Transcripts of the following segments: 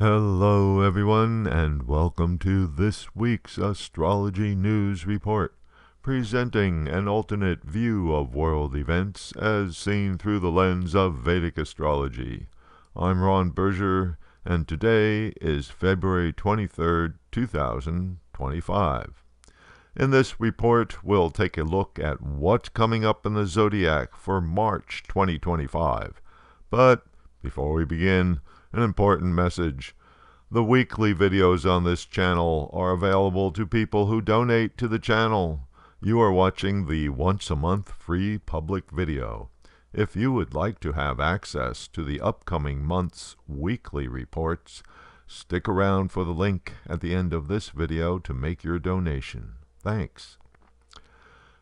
Hello, everyone, and welcome to this week's Astrology News Report, presenting an alternate view of world events as seen through the lens of Vedic astrology. I'm Ron Berger, and today is February 23rd, 2025. In this report, we'll take a look at what's coming up in the zodiac for March 2025. But before we begin, an important message. The weekly videos on this channel are available to people who donate to the channel. You are watching the once-a-month free public video. If you would like to have access to the upcoming month's weekly reports, stick around for the link at the end of this video to make your donation. Thanks.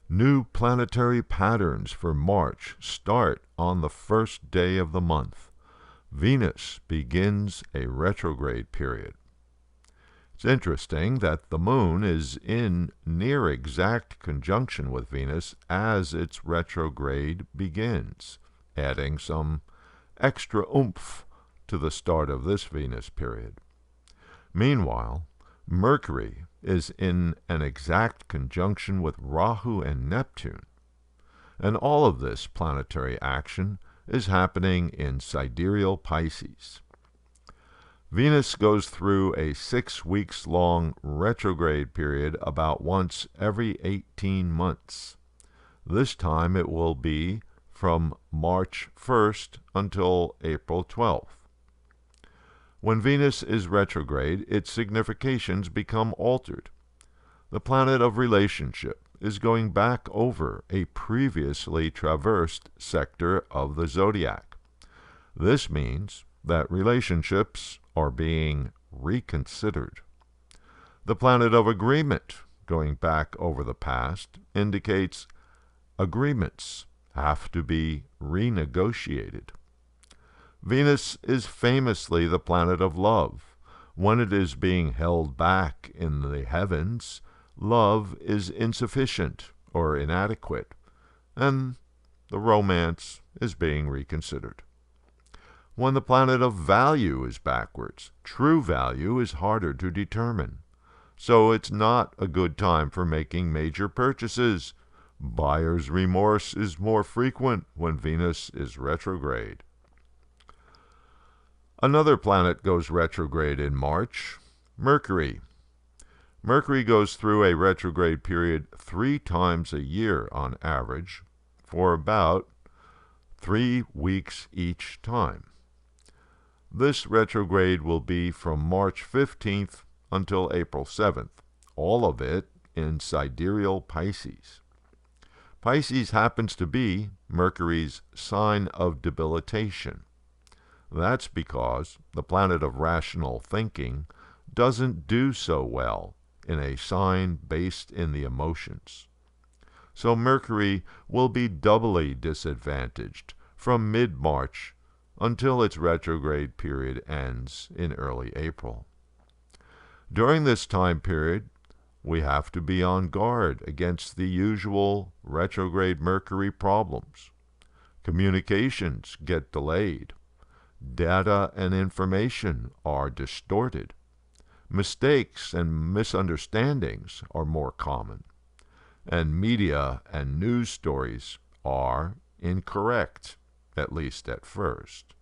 New planetary patterns for March start on the first day of the month. Venus begins a retrograde period. It's interesting that the moon is in near exact conjunction with Venus as its retrograde begins, adding some extra oomph to the start of this Venus period. Meanwhile, Mercury is in an exact conjunction with Rahu and Neptune, and all of this planetary action is happening in sidereal Pisces. Venus goes through a 6 weeks long retrograde period about once every 18 months. This time it will be from March 1st until April 12th. When Venus is retrograde, its significations become altered. The planet of relationship is going back over a previously traversed sector of the zodiac. This means that relationships are being reconsidered. The planet of agreement, going back over the past, indicates agreements have to be renegotiated. Venus is famously the planet of love. When it is being held back in the heavens, love is insufficient or inadequate, and the romance is being reconsidered. When the planet of value is backwards, true value is harder to determine. So it's not a good time for making major purchases. Buyer's remorse is more frequent when Venus is retrograde. Another planet goes retrograde in March, Mercury. Mercury goes through a retrograde period 3 times a year on average, for about 3 weeks each time. This retrograde will be from March 15th until April 7th, all of it in sidereal Pisces. Pisces happens to be Mercury's sign of debilitation. That's because the planet of rational thinking doesn't do so well in a sign based in the emotions. So Mercury will be doubly disadvantaged from mid-March until its retrograde period ends in early April. During this time period, we have to be on guard against the usual retrograde Mercury problems. Communications get delayed. Data and information are distorted. Mistakes and misunderstandings are more common, and media and news stories are incorrect, at least at first.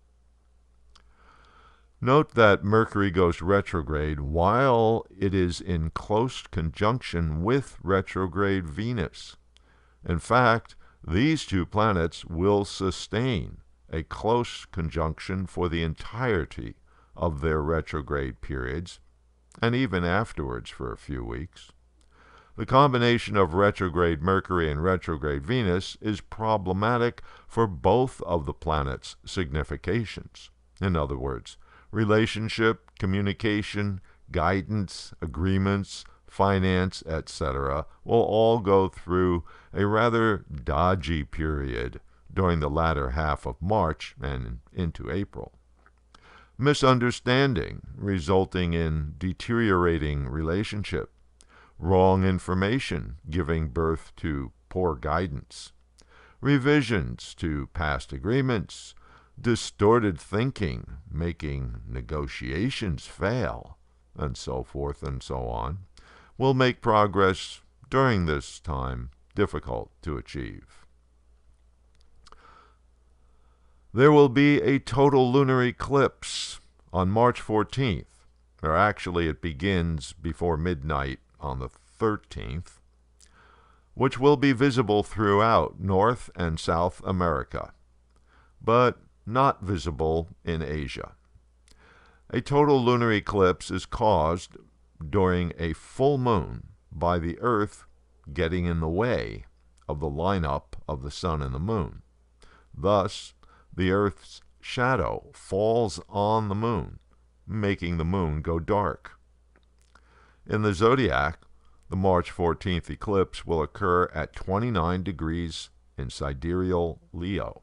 Note that Mercury goes retrograde while it is in close conjunction with retrograde Venus. In fact, these two planets will sustain a close conjunction for the entirety of their retrograde periods, and even afterwards for a few weeks. The combination of retrograde Mercury and retrograde Venus is problematic for both of the planets' significations. In other words, relationship, communication, guidance, agreements, finance, etc. will all go through a rather dodgy period during the latter half of March and into April. Misunderstanding resulting in deteriorating relationship, wrong information giving birth to poor guidance, revisions to past agreements, distorted thinking, making negotiations fail, and so forth and so on, will make progress during this time difficult to achieve. There will be a total lunar eclipse on March 14th, or actually it begins before midnight on the 13th, which will be visible throughout North and South America, but not visible in Asia. A total lunar eclipse is caused during a full moon by the Earth getting in the way of the lineup of the Sun and the Moon. Thus, the Earth's shadow falls on the Moon, making the Moon go dark. In the zodiac, the March 14th eclipse will occur at 29 degrees in sidereal Leo.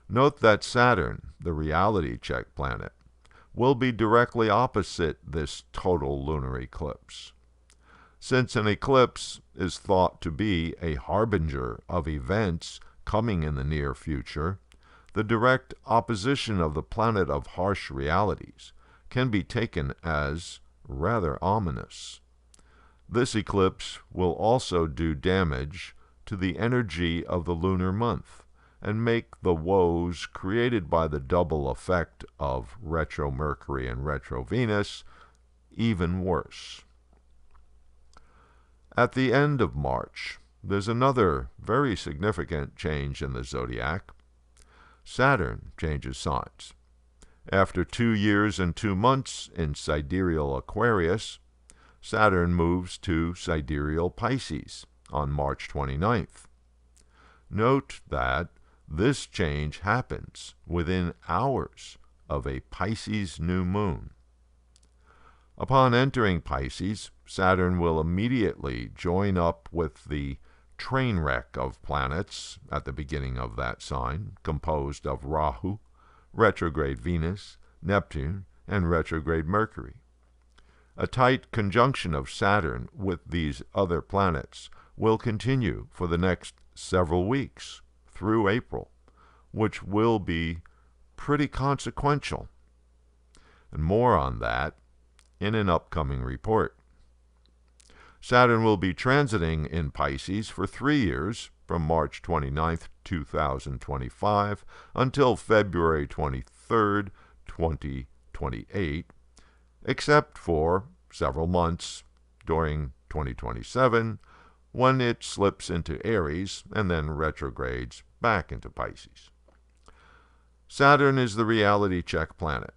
Note that Saturn, the reality check planet, will be directly opposite this total lunar eclipse. Since an eclipse is thought to be a harbinger of events coming in the near future, the direct opposition of the planet of harsh realities can be taken as rather ominous. This eclipse will also do damage to the energy of the lunar month and make the woes created by the double effect of retro Mercury and retro Venus even worse. At the end of March, there's another very significant change in the zodiac. Saturn changes signs. After 2 years and 2 months in sidereal Aquarius, Saturn moves to sidereal Pisces on March 29th. Note that this change happens within hours of a Pisces new moon. Upon entering Pisces, Saturn will immediately join up with the train wreck of planets at the beginning of that sign, composed of Rahu, retrograde Venus, Neptune, and retrograde Mercury. A tight conjunction of Saturn with these other planets will continue for the next several weeks through April, which will be pretty consequential. And more on that in an upcoming report. Saturn will be transiting in Pisces for 3 years, from March 29th, 2025 until February 23rd, 2028, except for several months during 2027, when it slips into Aries and then retrogrades back into Pisces. Saturn is the reality check planet.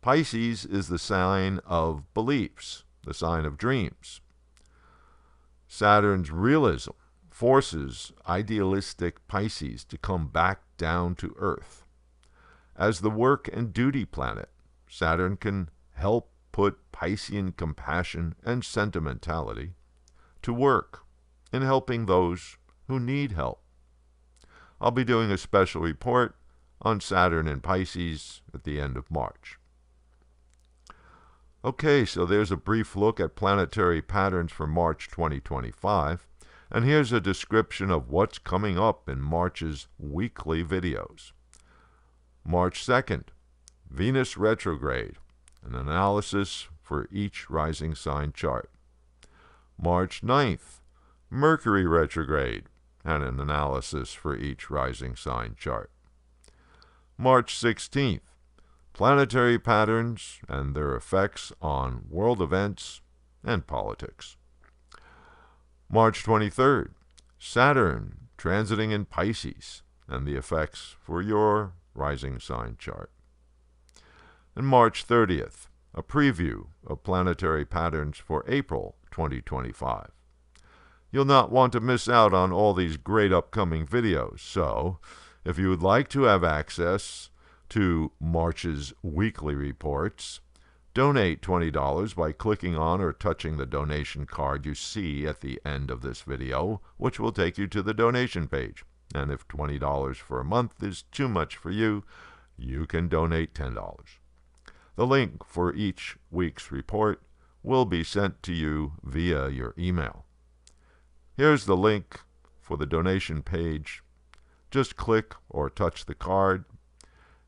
Pisces is the sign of beliefs, the sign of dreams. Saturn's realism forces idealistic Pisces to come back down to earth. As the work and duty planet, Saturn can help put Piscean compassion and sentimentality to work in helping those who need help. I'll be doing a special report on Saturn and Pisces at the end of March. Okay, so there's a brief look at planetary patterns for March 2025, and here's a description of what's coming up in March's weekly videos. March 2nd, Venus retrograde, an analysis for each rising sign chart. March 9th, Mercury retrograde, and an analysis for each rising sign chart. March 16th, planetary patterns and their effects on world events and politics. March 23rd, Saturn transiting in Pisces and the effects for your rising sign chart. And March 30th, a preview of planetary patterns for April 2025. You'll not want to miss out on all these great upcoming videos, so if you would like to have access to March's weekly reports, donate $20 by clicking on or touching the donation card you see at the end of this video, which will take you to the donation page. And if $20 for a month is too much for you, you can donate $10. The link for each week's report will be sent to you via your email. Here's the link for the donation page. Just click or touch the card,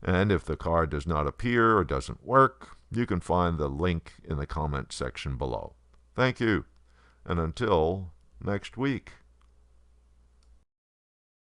And if the card does not appear or doesn't work, you can find the link in the comment section below. Thank you, and until next week.